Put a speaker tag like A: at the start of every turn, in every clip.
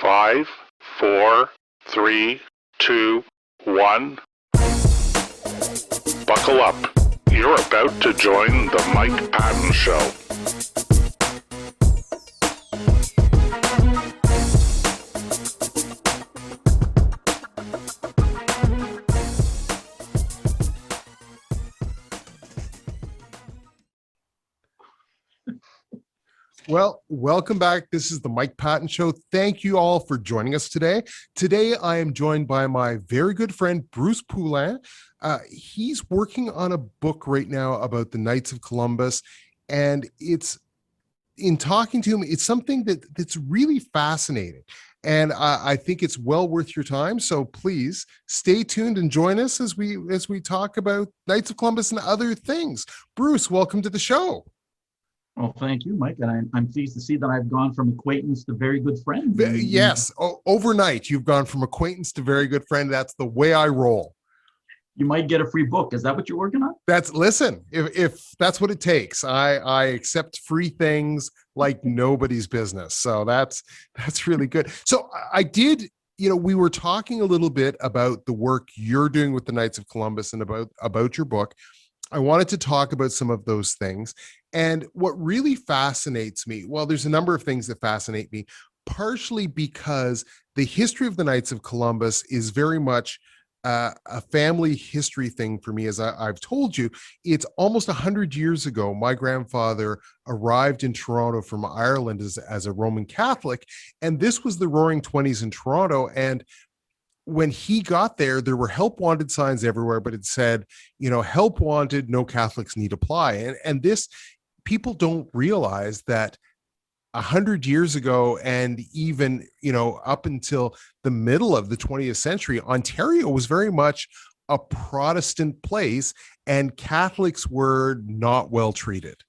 A: Five, four, three, two, one. Buckle up. You're about to join the Mike Patton Show.
B: Well, welcome back. This is the Mike Patton Show. Thank you all for joining us today. Today, I am joined by my very good friend, Bruce Poulin. He's working on a book right now about the Knights of Columbus. And it's, in talking to him, it's something that's really fascinating. And I think it's well worth your time. So please stay tuned and join us as we talk about Knights of Columbus and other things. Bruce, welcome to the show.
C: Well, thank you, Mike. And I'm pleased to see that I've gone from acquaintance to very good friend.
B: Yes. Overnight, you've gone from acquaintance to very good friend. That's the way I roll.
C: You might get a free book. Is that what you're working on?
B: Listen, if that's what it takes, I accept free things like nobody's business. So that's really good. So I did, we were talking a little bit about the work you're doing with the Knights of Columbus and about your book. I wanted to talk about some of those things. And what really fascinates me, well, there's a number of things that fascinate me, partially because the history of the Knights of Columbus is very much a family history thing for me. As I've told you, it's almost 100 years ago. My grandfather arrived in Toronto from Ireland as a Roman Catholic, and this was the Roaring 20s in Toronto. And when he got there were help wanted signs everywhere, but it said, help wanted, no Catholics need apply. And this, people don't realize that 100 years ago, and even, up until the middle of the 20th century, Ontario was very much a Protestant place, and Catholics were not well treated.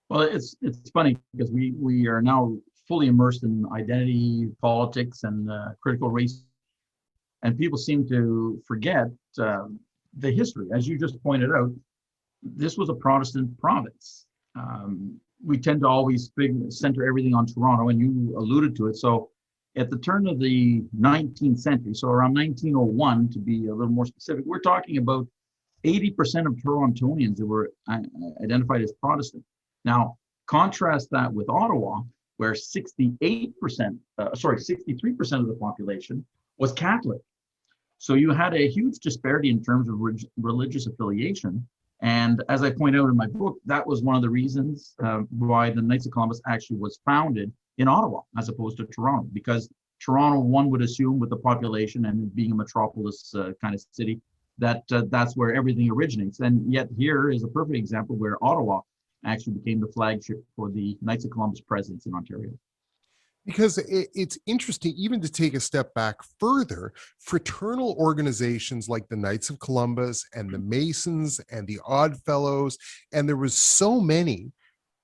C: Well, it's funny because we are now fully immersed in identity politics and critical race, and people seem to forget the history. As you just pointed out, this was a Protestant province. We tend to always center everything on Toronto, and you alluded to it. So at the turn of the 19th century, so around 1901 to be a little more specific, we're talking about 80% of Torontonians that were identified as Protestant. Now, contrast that with Ottawa, where 63% of the population was Catholic. So you had a huge disparity in terms of religious affiliation. And as I point out in my book, that was one of the reasons why the Knights of Columbus actually was founded in Ottawa as opposed to Toronto, because Toronto, one would assume with the population and being a metropolis kind of city, that that's where everything originates. And yet here is a perfect example where Ottawa actually became the flagship for the Knights of Columbus presence in Ontario.
B: Because it's interesting, even to take a step back further, fraternal organizations like the Knights of Columbus and the Masons and the Odd Fellows, and there was so many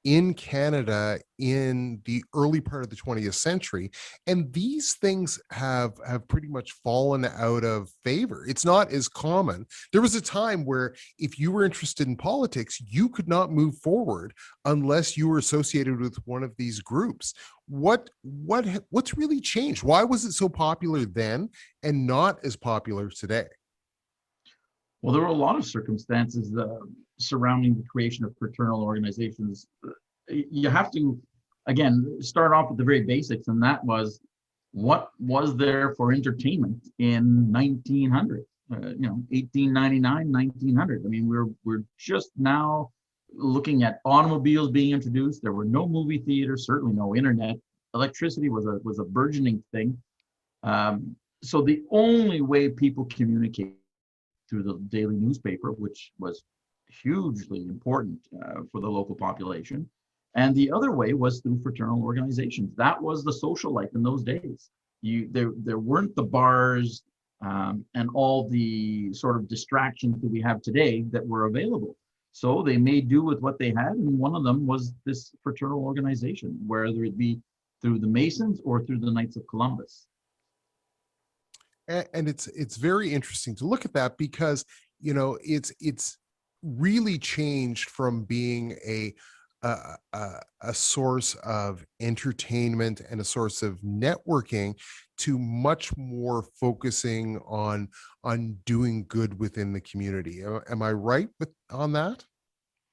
B: in Canada in the early part of the 20th century. And these things have pretty much fallen out of favor. It's not as common. There was a time where if you were interested in politics, you could not move forward unless you were associated with one of these groups. What's really changed? Why was it so popular then and not as popular today?
C: Well, there were a lot of circumstances surrounding the creation of fraternal organizations. You have to, again, start off with the very basics, and that was what was there for entertainment in 1900, 1899, 1900. I mean, we're just now looking at automobiles being introduced. There were no movie theaters, certainly no internet. Electricity was a burgeoning thing. So the only way people communicate through the daily newspaper, which was hugely important for the local population. And the other way was through fraternal organizations. That was the social life in those days. There weren't the bars and all the sort of distractions that we have today that were available. So they made do with what they had, and one of them was this fraternal organization, whether it be through the Masons or through the Knights of Columbus.
B: And it's very interesting to look at that because it's really changed from being a source of entertainment and a source of networking to much more focusing on doing good within the community. Am I right on that?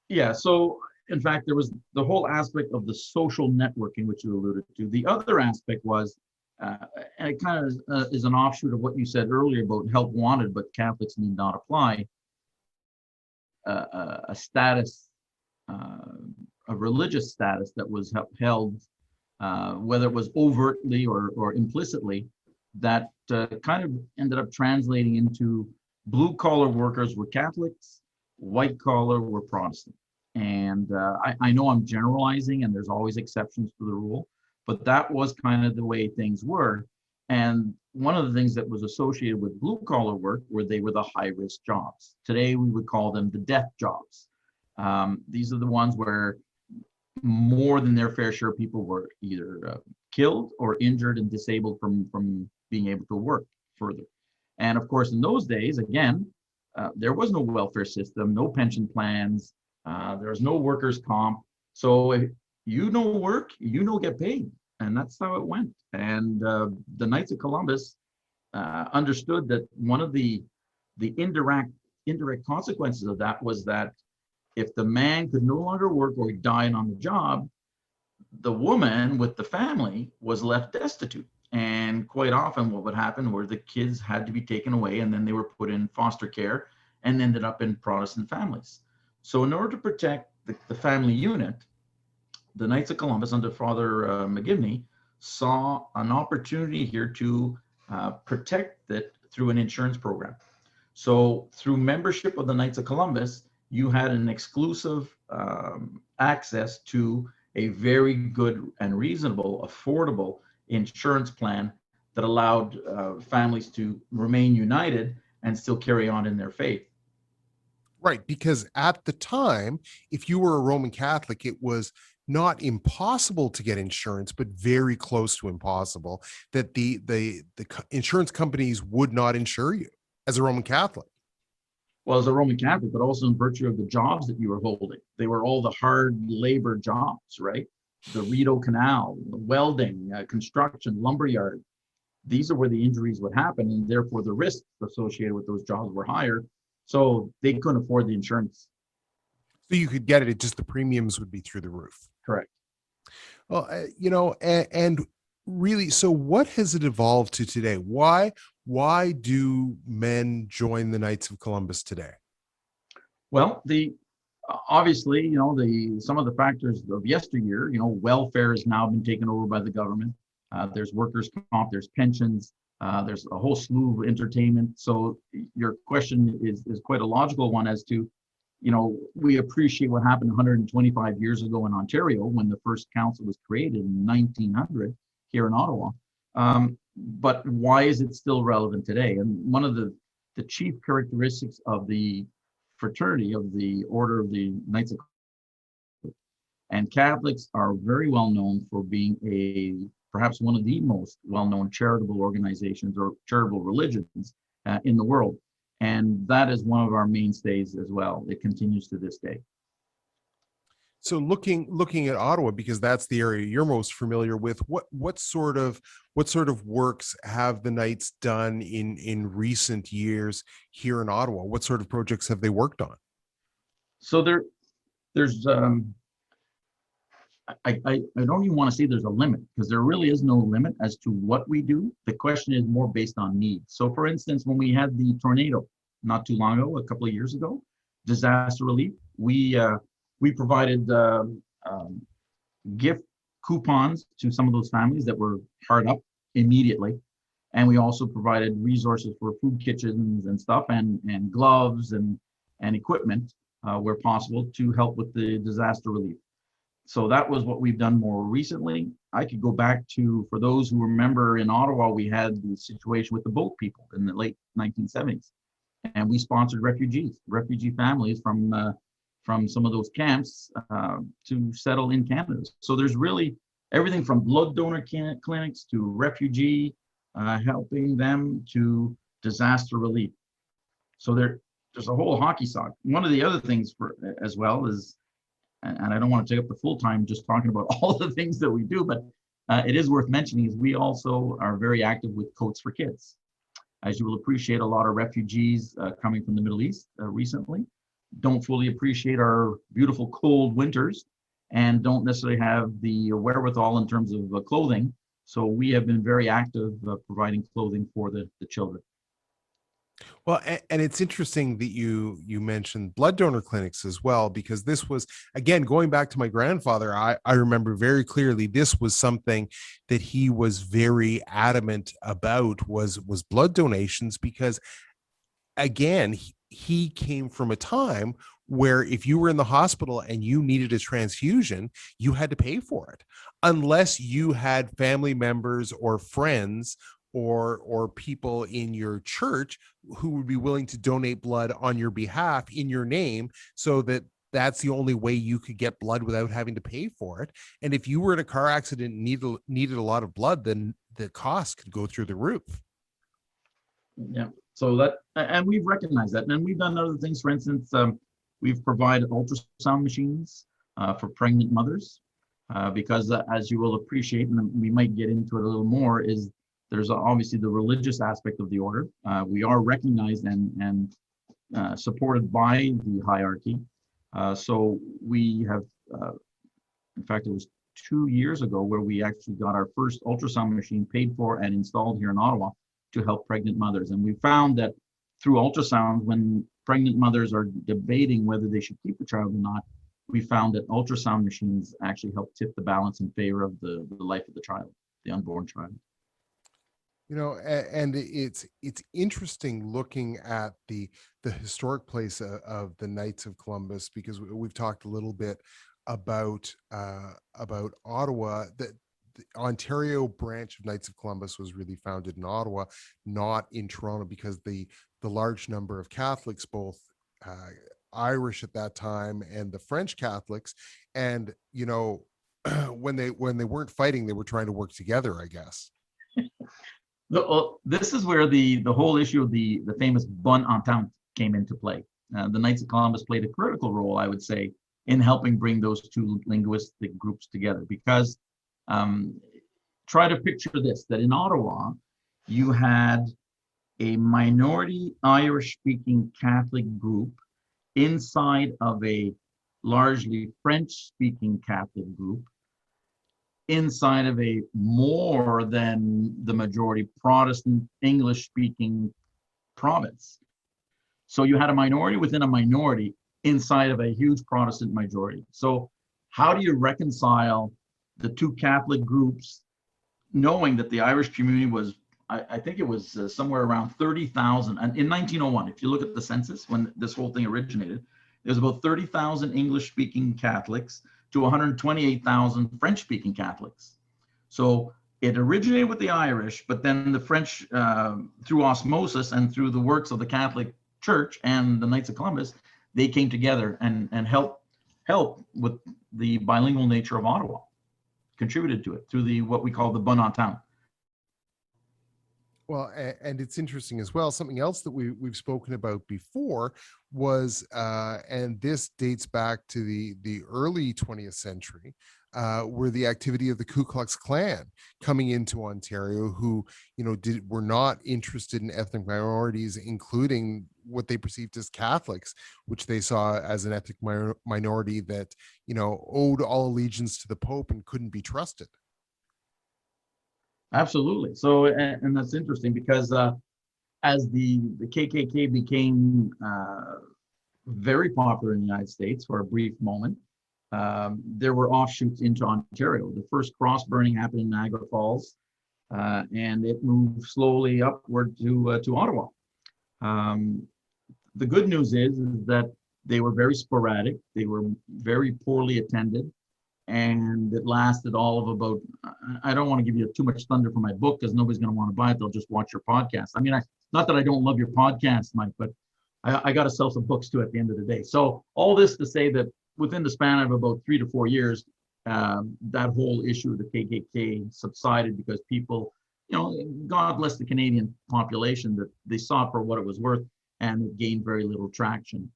C: Yeah, so in fact, there was the whole aspect of the social networking, which you alluded to. The other aspect was, uh, and it kind of is an offshoot of what you said earlier about help wanted, but Catholics need not apply, a status, uh, a religious status that was held, whether it was overtly or implicitly, that kind of ended up translating into blue collar workers were Catholics, white collar were Protestant. And I know I'm generalizing and there's always exceptions to the rule, but that was kind of the way things were. And one of the things that was associated with blue collar work were they were the high risk jobs. Today we would call them the death jobs. These are the ones where more than their fair share of people were either killed or injured and disabled from being able to work further. And of course, in those days, again, there was no welfare system, no pension plans, there was no workers' comp. So if you don't work, you don't get paid. And that's how it went. And the Knights of Columbus understood that one of the indirect consequences of that was that if the man could no longer work or he died on the job, the woman with the family was left destitute. And quite often what would happen were the kids had to be taken away and then they were put in foster care and ended up in Protestant families. So in order to protect the family unit, the Knights of Columbus under Father McGivney saw an opportunity here to protect it through an insurance program. So through membership of the Knights of Columbus, you had an exclusive access to a very good and reasonable, affordable insurance plan that allowed families to remain united and still carry on in their faith.
B: Right, because at the time, if you were a Roman Catholic, it was not impossible to get insurance, but very close to impossible, that the insurance companies would not insure you as a Roman Catholic.
C: Well, as a Roman Catholic, but also in virtue of the jobs that you were holding. They were all the hard labor jobs, right? The Rideau Canal, the welding, construction, lumberyard. These are where the injuries would happen, and therefore the risks associated with those jobs were higher. So they couldn't afford the insurance.
B: So you could get it, just the premiums would be through the roof.
C: Correct.
B: Well, and really, so what has it evolved to today? Why do men join the Knights of Columbus today?
C: Well, the obviously, some of the factors of yesteryear, welfare has now been taken over by the government. There's workers' comp, there's pensions, there's a whole slew of entertainment. So your question is quite a logical one as to, we appreciate what happened 125 years ago in Ontario when the first council was created in 1900 here in Ottawa. But why is it still relevant today? And one of the chief characteristics of the fraternity of the Order of the Knights of Columbus, and Catholics are very well known for being perhaps one of the most well-known charitable organizations or charitable religions in the world. And that is one of our mainstays as well. It continues to this day.
B: So looking at Ottawa, because that's the area you're most familiar with, what sort of works have the Knights done in recent years here in Ottawa? What sort of projects have they worked on?
C: So there's I don't even want to say there's a limit, because there really is no limit as to what we do. The question is more based on need. So for instance, when we had the tornado not too long ago, a couple of years ago, disaster relief, we provided gift coupons to some of those families that were hard up immediately. And we also provided resources for food kitchens and stuff, and gloves and equipment where possible to help with the disaster relief. So that was what we've done more recently. I could go back to, for those who remember, in Ottawa, we had the situation with the boat people in the late 1970s. And we sponsored refugee families from some of those camps to settle in Canada. So there's really everything from blood donor clinics to refugee, helping them, to disaster relief. So there's a whole hockey sock. One of the other things as well is and I don't want to take up the full time just talking about all the things that we do, but it is worth mentioning is we also are very active with Coats for Kids. As you will appreciate, a lot of refugees coming from the Middle East recently don't fully appreciate our beautiful cold winters and don't necessarily have the wherewithal in terms of clothing. So we have been very active providing clothing for the children.
B: Well, and it's interesting that you mentioned blood donor clinics as well, because this was, again, going back to my grandfather, I remember very clearly this was something that he was very adamant about was blood donations, because again, he came from a time where if you were in the hospital and you needed a transfusion, you had to pay for it unless you had family members or friends or people in your church who would be willing to donate blood on your behalf in your name, so that that's the only way you could get blood without having to pay for it. And if you were in a car accident and needed a lot of blood, then the cost could go through the roof.
C: Yeah. So that, and we've recognized that, and we've done other things. For instance, we've provided ultrasound machines for pregnant mothers because, as you will appreciate, and we might get into it a little more, is there's obviously the religious aspect of the order. We are recognized and supported by the hierarchy. So we have, in fact, it was 2 years ago where we actually got our first ultrasound machine paid for and installed here in Ottawa to help pregnant mothers. And we found that through ultrasound, when pregnant mothers are debating whether they should keep the child or not, we found that ultrasound machines actually help tip the balance in favor of the life of the child, the unborn child.
B: You know, and it's interesting looking at the historic place of the Knights of Columbus, because we've talked a little bit about Ottawa. The Ontario branch of Knights of Columbus was really founded in Ottawa, not in Toronto, because the large number of Catholics, both Irish at that time and the French Catholics, and you know, when they weren't fighting, they were trying to work together, I guess.
C: This is where the whole issue of the famous Bonne Entente came into play. The Knights of Columbus played a critical role, I would say, in helping bring those two linguistic groups together. Because try to picture this, that in Ottawa, you had a minority Irish-speaking Catholic group inside of a largely French-speaking Catholic group, inside of a more than the majority Protestant English-speaking province. So you had a minority within a minority inside of a huge Protestant majority. So how do you reconcile the two Catholic groups, knowing that the Irish community was, I think it was somewhere around 30,000. And in 1901, if you look at the census, when this whole thing originated, there's about 30,000 English-speaking Catholics to 128,000 French-speaking Catholics. So it originated with the Irish, but then the French, through osmosis and through the works of the Catholic Church and the Knights of Columbus, they came together and help with the bilingual nature of Ottawa, contributed to it through what we call the Bonne Entente.
B: Well, and it's interesting as well. Something else that we've spoken about before was, and this dates back to the early 20th century, were the activity of the Ku Klux Klan coming into Ontario, who were not interested in ethnic minorities, including what they perceived as Catholics, which they saw as an ethnic minority that owed all allegiance to the Pope and couldn't be trusted.
C: Absolutely. So, and that's interesting because as the KKK became very popular in the United States for a brief moment, there were offshoots into Ontario. The first cross burning happened in Niagara Falls, and it moved slowly upward to Ottawa. The good news is that they were very sporadic. They were very poorly attended. And it lasted all of about, I don't want to give you too much thunder for my book because nobody's going to want to buy it. They'll just watch your podcast. I mean, not that I don't love your podcast, Mike, but I got to sell some books too at the end of the day. So all this to say that within the span of about 3 to 4 years, that whole issue of the KKK subsided because people, God bless the Canadian population, that they saw it for what it was worth and it gained very little traction.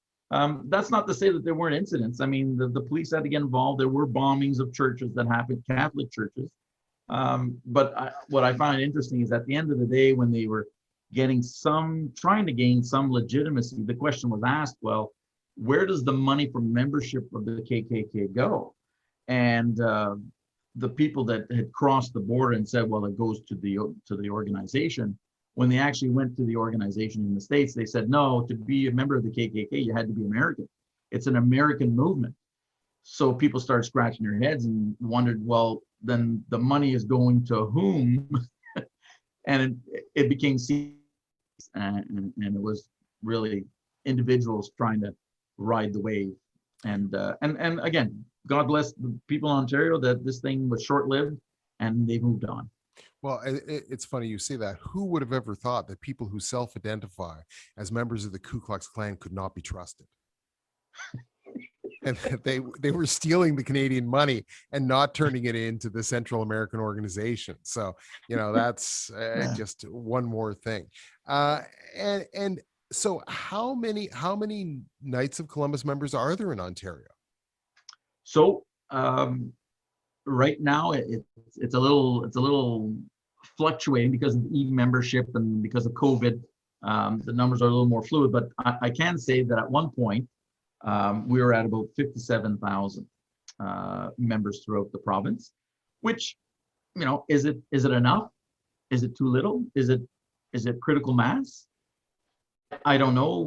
C: That's not to say that there weren't incidents. I mean, the police had to get involved. There were bombings of churches that happened, Catholic churches. What I find interesting is at the end of the day, when they were trying to gain some legitimacy, the question was asked, well, where does the money from membership of the KKK go? And the people that had crossed the border and said, well, it goes to the organization. When they actually went to the organization in the States, they said, no, to be a member of the KKK, you had to be American. It's an American movement. So people started scratching their heads and wondered, well, then the money is going to whom? And it became and it was really individuals trying to ride the wave. And again, God bless the people in Ontario that this thing was short-lived and they moved on.
B: Well, it's funny you say that. Who would have ever thought that people who self-identify as members of the Ku Klux Klan could not be trusted? And that they were stealing the Canadian money and not turning it into the Central American organization. So, that's just one more thing. And so how many Knights of Columbus members are there in Ontario?
C: So right now it's a little fluctuating because of e-membership and because of COVID. The numbers are a little more fluid, but I can say that at one point we were at about 57,000 members throughout the province, which, is it enough? Is it too little? Is it critical mass? I don't know.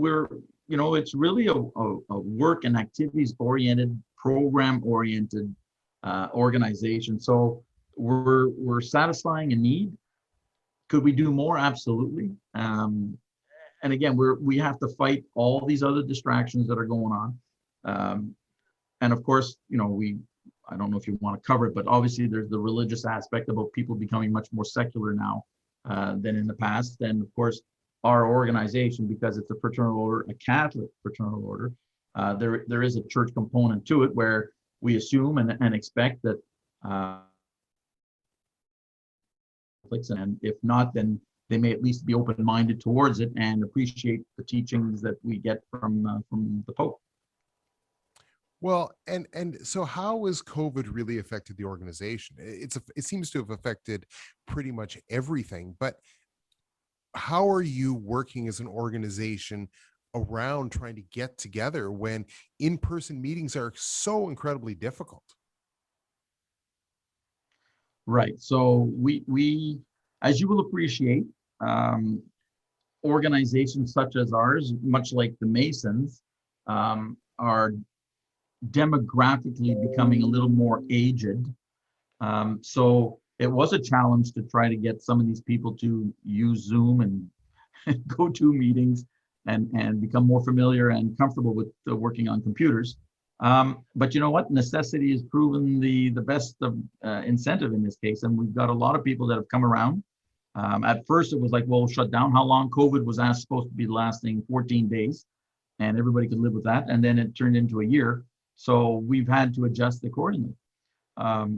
C: It's really a work and activities oriented, program oriented organization. So we're satisfying a need. Could we do more? Absolutely. And again, we have to fight all these other distractions that are going on. And of course, I don't know if you want to cover it, but obviously there's the religious aspect about people becoming much more secular now than in the past. And of course, our organization, because it's a fraternal order, a Catholic fraternal order, there is a church component to it where we assume and expect that and if not, then they may at least be open-minded towards it and appreciate the teachings that we get from the Pope.
B: Well, and so how has COVID really affected the organization? It seems to have affected pretty much everything, but how are you working as an organization around trying to get together when in-person meetings are so incredibly difficult?
C: Right. So we as you will appreciate, organizations such as ours, much like the Masons, are demographically becoming a little more aged. So it was a challenge to try to get some of these people to use Zoom and go to meetings and become more familiar and comfortable with working on computers. But you know what? Necessity has proven the best of incentive in this case. And we've got a lot of people that have come around. At first, it was like, well, shut down. How long? COVID was supposed to be lasting 14 days, and everybody could live with that. And then it turned into a year. So we've had to adjust accordingly.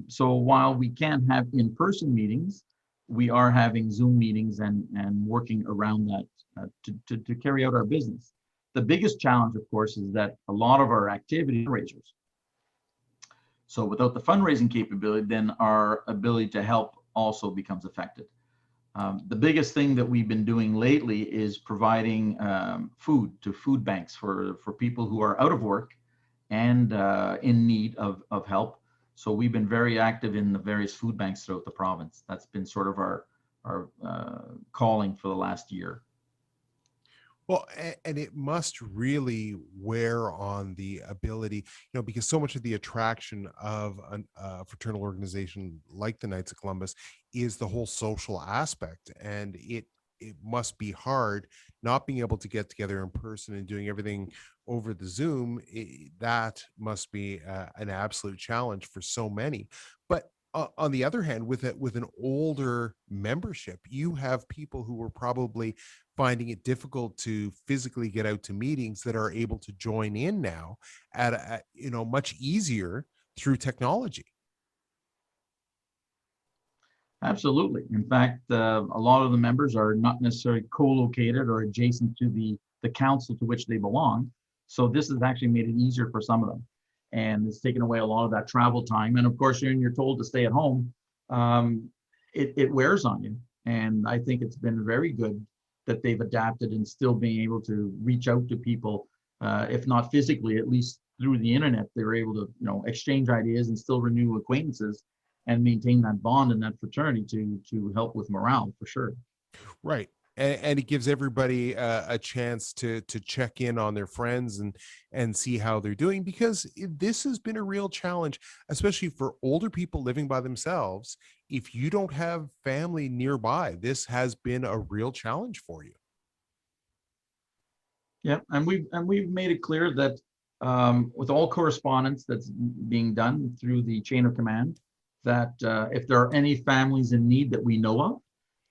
C: So while we can't have in-person meetings, we are having Zoom meetings and working around that to carry out our business. The biggest challenge, of course, is that a lot of our activity fundraisers. So without the fundraising capability, then our ability to help also becomes affected. The biggest thing that we've been doing lately is providing food to food banks for people who are out of work and in need of help. So we've been very active in the various food banks throughout the province. That's been sort of our calling for the last year.
B: Well, and it must really wear on the ability, because so much of the attraction of a fraternal organization like the Knights of Columbus is the whole social aspect. And it must be hard not being able to get together in person and doing everything over the Zoom. That must be an absolute challenge for so many. But on the other hand, with an older membership, you have people who are probably finding it difficult to physically get out to meetings that are able to join in now at much easier through technology.
C: Absolutely. In fact, a lot of the members are not necessarily co-located or adjacent to the council to which they belong. So this has actually made it easier for some of them. And it's taken away a lot of that travel time. And of course, when you're told to stay at home, it wears on you. And I think it's been very good that they've adapted and still being able to reach out to people, if not physically, at least through the internet. They're able to, exchange ideas and still renew acquaintances and maintain that bond and that fraternity to help with morale, for sure.
B: Right. And it gives everybody a chance to check in on their friends and see how they're doing, because this has been a real challenge, especially for older people living by themselves. If you don't have family nearby, this has been a real challenge for you.
C: Yeah, and we've made it clear that with all correspondence that's being done through the chain of command, that if there are any families in need that we know of,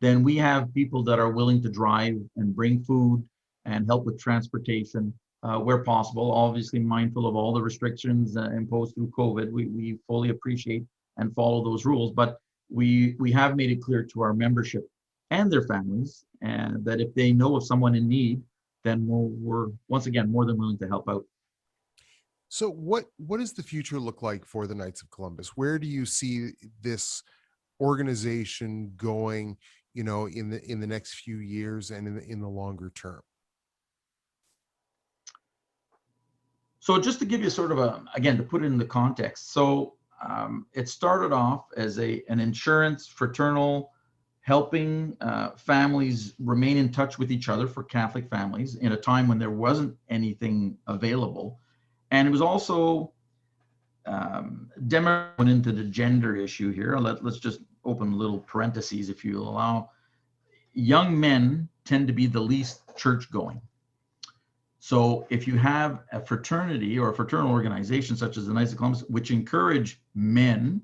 C: then we have people that are willing to drive and bring food and help with transportation where possible. Obviously, mindful of all the restrictions imposed through COVID, we fully appreciate and follow those rules. But we have made it clear to our membership and their families, and that if they know of someone in need, then we're once again more than willing to help out.
B: So what does the future look like for the Knights of Columbus? Where do you see this organization going, in the next few years and in the longer term?
C: So just to give you sort of again, to put it in the context. So it started off as an insurance fraternal, helping families remain in touch with each other for Catholic families in a time when there wasn't anything available. And it was also went into the gender issue here. Let's just open little parentheses, if you allow. Young men tend to be the least church going. So if you have a fraternity or a fraternal organization such as the Knights of Columbus, which encourage men,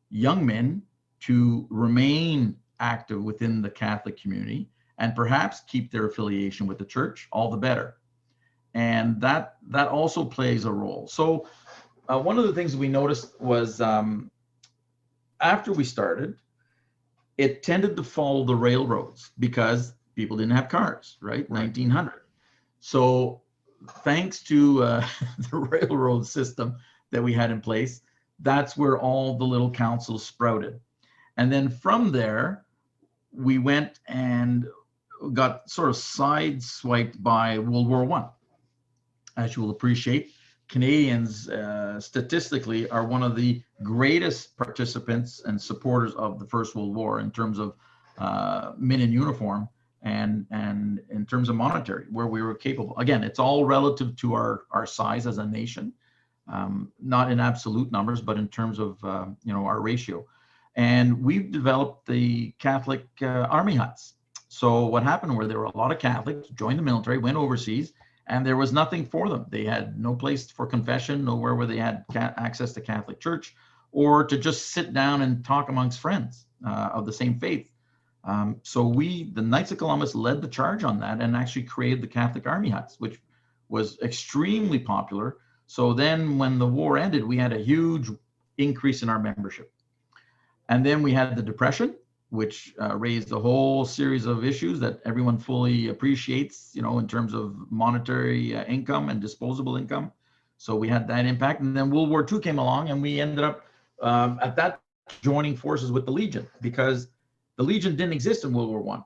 C: young men, to remain active within the Catholic community and perhaps keep their affiliation with the church, all the better. And that also plays a role. So one of the things we noticed was after we started, it tended to follow the railroads because people didn't have cars, right? 1900. So thanks to the railroad system that we had in place, that's where all the little councils sprouted. And then from there, we went and got sort of sideswiped by World War I. As you will appreciate, Canadians statistically are one of the greatest participants and supporters of the First World War in terms of men in uniform and in terms of monetary, where we were capable. Again, it's all relative to our size as a nation, not in absolute numbers, but in terms of our ratio. And we've developed the Catholic Army huts. So what happened where there were a lot of Catholics, joined the military, went overseas, and there was nothing for them. They had no place for confession, nowhere where they had access to Catholic Church, or to just sit down and talk amongst friends of the same faith. So the Knights of Columbus led the charge on that and actually created the Catholic Army huts, which was extremely popular. So then when the war ended, we had a huge increase in our membership. And then we had the Depression, which raised a whole series of issues that everyone fully appreciates, in terms of monetary income and disposable income. So we had that impact. And then World War II came along, and we ended up at that joining forces with the Legion, because the Legion didn't exist in World War I.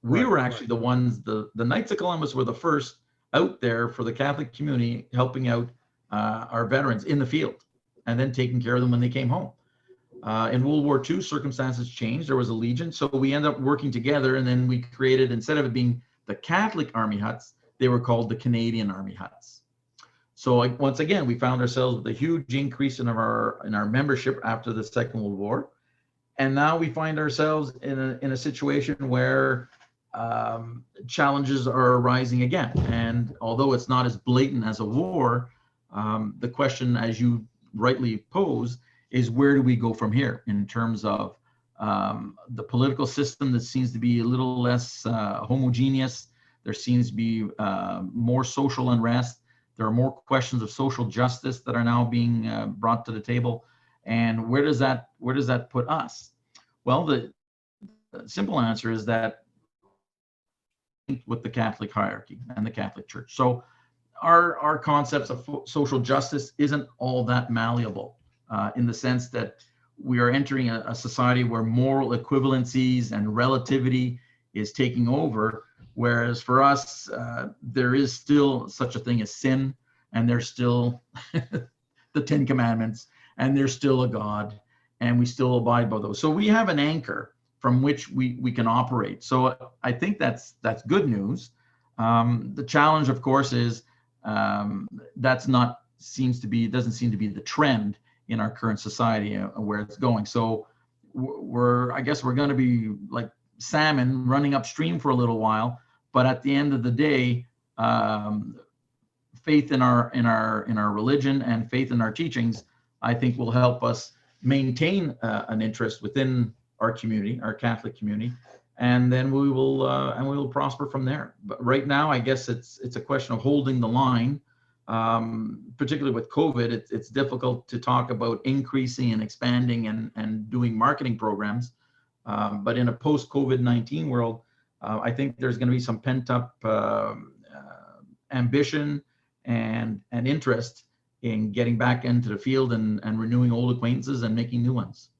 C: We were actually the ones, the Knights of Columbus were the first out there for the Catholic community, helping out our veterans in the field and then taking care of them when they came home. In World War II, circumstances changed. There was a Legion. So we ended up working together, and then we created, instead of it being the Catholic Army huts, they were called the Canadian Army huts. So once again, we found ourselves with a huge increase in our membership after the Second World War. And now we find ourselves in a situation where challenges are arising again. And although it's not as blatant as a war, the question, as you rightly pose, is where do we go from here in terms of the political system that seems to be a little less homogeneous. There seems to be more social unrest. There are more questions of social justice that are now being brought to the table. And where does that put us? Well, the simple answer is that with the Catholic hierarchy and the Catholic Church. So our concepts of social justice isn't all that malleable, in the sense that we are entering a society where moral equivalencies and relativity is taking over. Whereas for us, there is still such a thing as sin, and there's still the Ten Commandments, and there's still a God, and we still abide by those. So we have an anchor from which we can operate. So I think that's good news. The challenge, of course, is that's not doesn't seem to be the trend in our current society, where it's going. So I guess we're going to be like salmon running upstream for a little while, but at the end of the day, faith in our religion and faith in our teachings, I think, will help us maintain an interest within our community, our Catholic community, and then we will prosper from there. But right now, I guess it's a question of holding the line. Particularly with COVID, it's difficult to talk about increasing and expanding and doing marketing programs. But in a post-COVID-19 world, I think there's going to be some pent-up ambition and interest in getting back into the field and renewing old acquaintances and making new ones.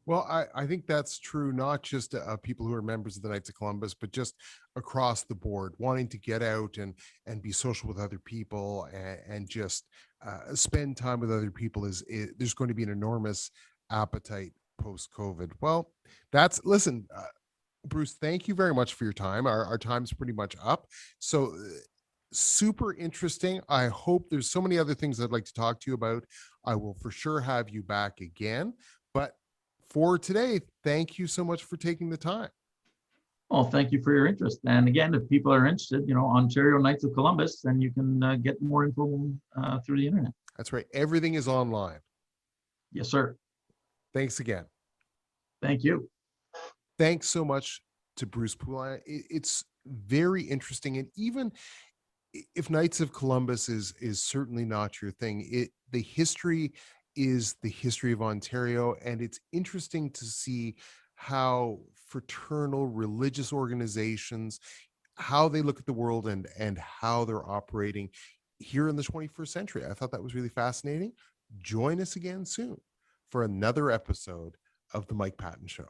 B: Well, I think that's true, not just people who are members of the Knights of Columbus, but just across the board, wanting to get out and be social with other people and just spend time with other people. There's going to be an enormous appetite post-COVID. Well, listen, Bruce, thank you very much for your time. Our time's pretty much up. So super interesting. I hope there's so many other things I'd like to talk to you about. I will for sure have you back again. But for today, thank you so much for taking the time.
C: Well, thank you for your interest. And again, if people are interested, Ontario Knights of Columbus, then you can get more info through the internet.
B: That's right. Everything is online.
C: Yes, sir.
B: Thanks again.
C: Thank you.
B: Thanks so much to Bruce Poulin. It's very interesting. And even if Knights of Columbus is certainly not your thing, the history is the history of Ontario. And it's interesting to see how fraternal religious organizations, how they look at the world and how they're operating here in the 21st century. I thought that was really fascinating. Join us again soon for another episode of The Mike Patton Show.